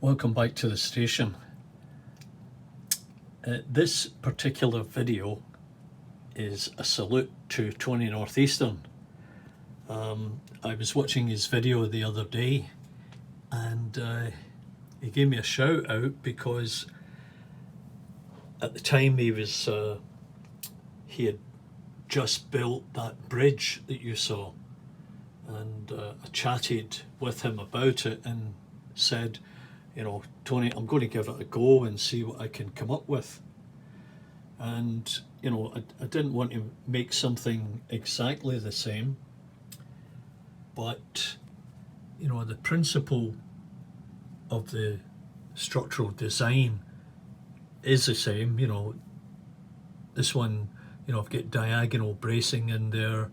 Welcome back to the station. This particular video is a salute to Tony NorthEastern. I was watching his video the other day and he gave me a shout out because at the time he had just built that bridge that you saw, and I chatted with him about it and said, you know, Tony, I'm going to give it a go and see what I can come up with. And, you know, I didn't want to make something exactly the same, but, you know, the principle of the structural design is the same. You know, this one, you know, I've got diagonal bracing in there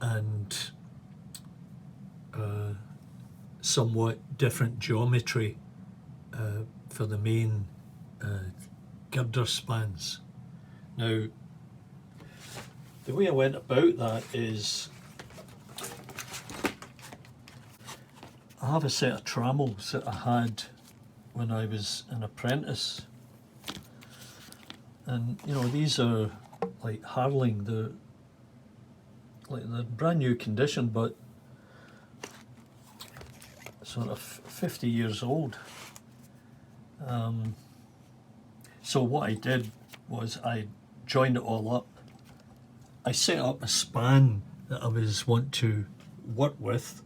and somewhat different geometry for the main girder spans. Now, the way I went about that is I have a set of trammels that I had when I was an apprentice, and you know, these are like Harling, they're brand new condition, but sort of 50 years old. So what I did was I joined it all up. I set up a span that I was want to work with,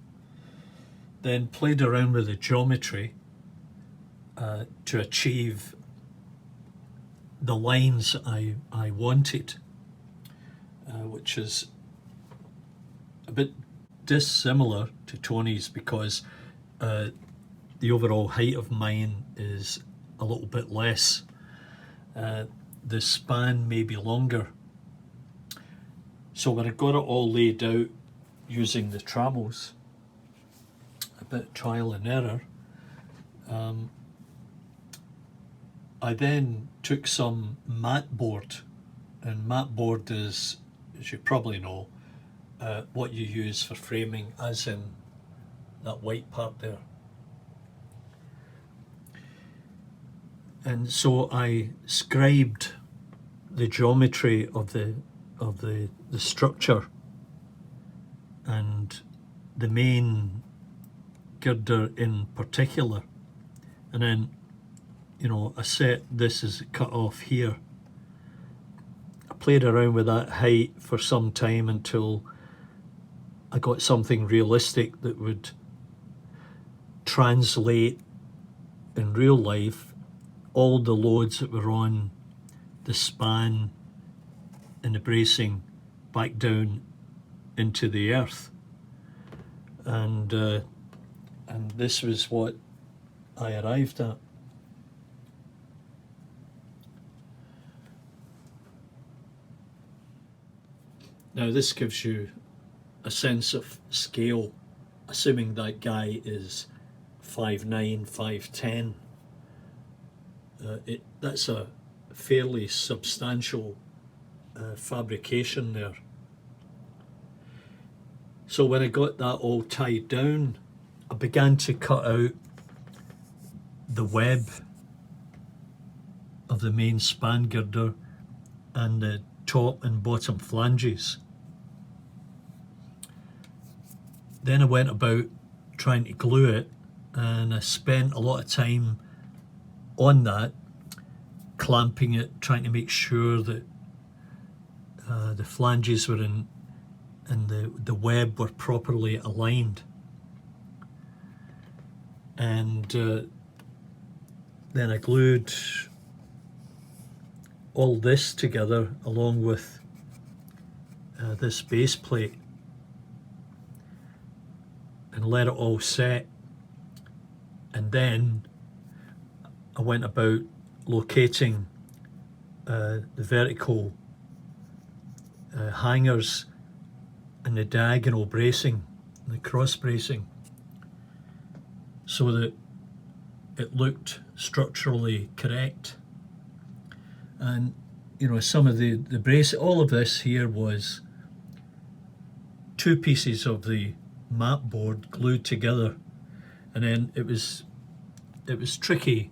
then played around with the geometry to achieve the lines I wanted, which is a bit dissimilar to Tony's because the overall height of mine is a little bit less. The span may be longer. So when I got it all laid out using the trammels, a bit of trial and error, I then took some mat board, and mat board is, as you probably know, what you use for framing, as in that white part there. And so I scribed the geometry of the structure and the main girder in particular, and then, you know, I set this as cut off here. I played around with that height for some time until I got something realistic that would translate in real life all the loads that were on the span and the bracing back down into the earth, and this was what I arrived at. Now this gives you a sense of scale, assuming that guy is 5'9", 5'10". That's a fairly substantial fabrication there. So when I got that all tied down, I began to cut out the web of the main span girder and the top and bottom flanges. Then I went about trying to glue it, and I spent a lot of time on that, clamping it, trying to make sure that the flanges were in and the web were properly aligned. And then I glued all this together along with this base plate and let it all set. And then I went about locating the vertical hangers and the diagonal bracing and the cross bracing so that it looked structurally correct. And you know, some of the brace, all of this here was two pieces of the mat board glued together, and then it was it was tricky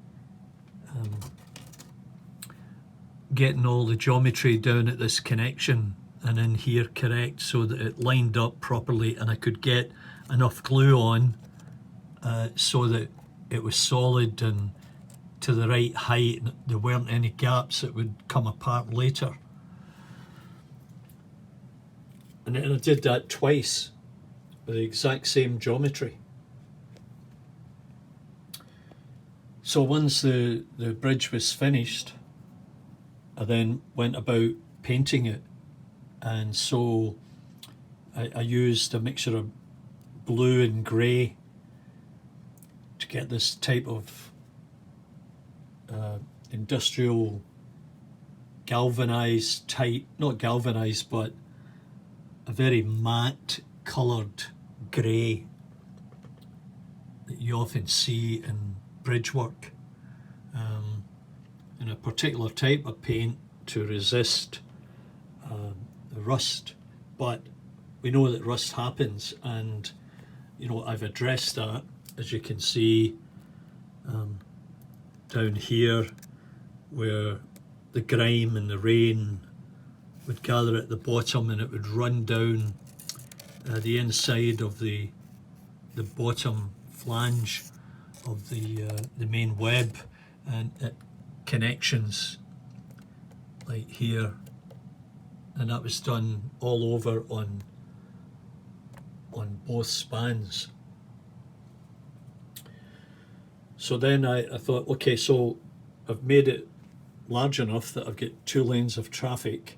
getting all the geometry down at this connection and in here correct so that it lined up properly and I could get enough glue on so that it was solid and to the right height and there weren't any gaps that would come apart later. And then I did that twice with the exact same geometry. So once the bridge was finished, I then went about painting it, and so I used a mixture of blue and grey to get this type of industrial galvanized type, not galvanized but a very matte coloured grey that you often see in bridge work, and a particular type of paint to resist the rust. But we know that rust happens, and you know, I've addressed that, as you can see down here, where the grime and the rain would gather at the bottom and it would run down the inside of the bottom flange of the main web, and it connections like here, and that was done all over on both spans. So then I thought, okay, so I've made it large enough that I've got 2 lanes of traffic,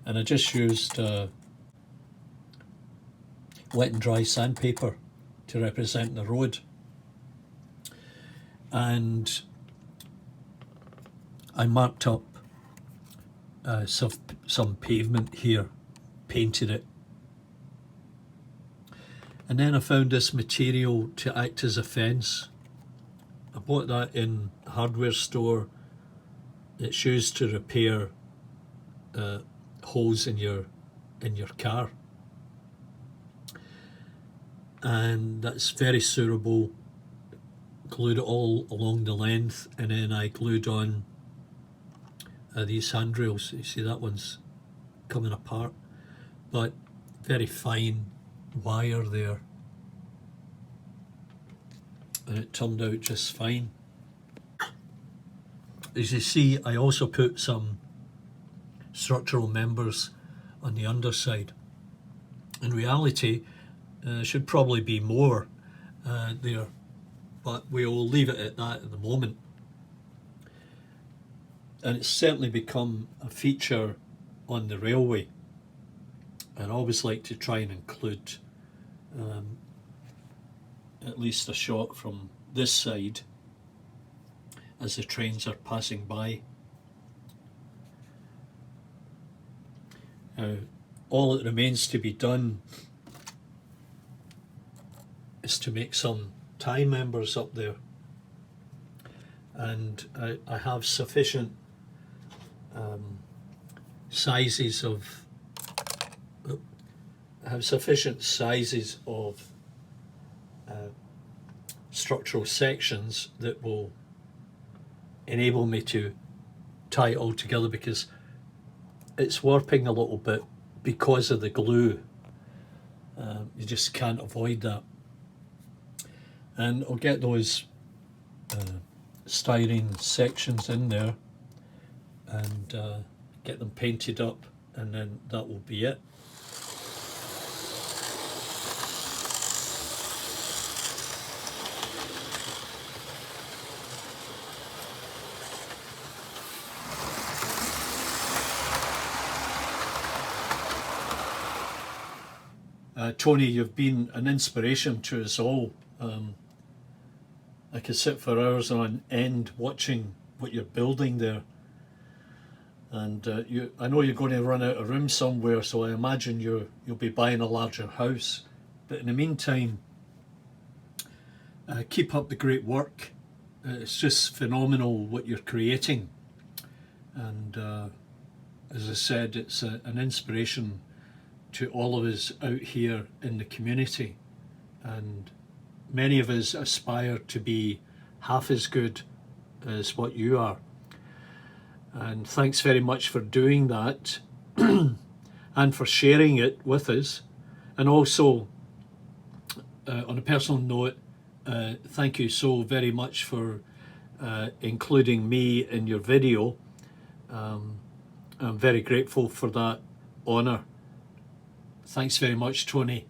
and I just used wet and dry sandpaper to represent the road, and I marked up some pavement here, painted it, and then I found this material to act as a fence. I bought that in a hardware store. It's used to repair holes in your car, and that's very suitable. Glued it all along the length, and then I glued on these handrails. You see that one's coming apart, but very fine wire there, and it turned out just fine. As you see, I also put some structural members on the underside. In reality, should probably be more there, but we'll leave it at that at the moment. And it's certainly become a feature on the railway, and I always like to try and include at least a shot from this side as the trains are passing by. All that remains to be done is to make some tie members up there, and I have sufficient sizes of structural sections that will enable me to tie it all together, because it's warping a little bit because of the glue. You just can't avoid that. And I'll get those styrene sections in there and get them painted up, and then that will be it. Tony, you've been an inspiration to us all. I could sit for hours on end watching what you're building there, and I know you're going to run out of room somewhere, so I imagine you'll be buying a larger house. But in the meantime, keep up the great work. It's just phenomenal what you're creating, and as I said, it's an inspiration to all of us out here in the community, and many of us aspire to be half as good as what you are. And thanks very much for doing that and for sharing it with us. And also, on a personal note, thank you so very much for including me in your video. I'm very grateful for that honour. Thanks very much, Tony,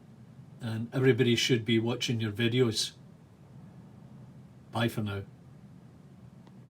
and everybody should be watching your videos. Bye for now.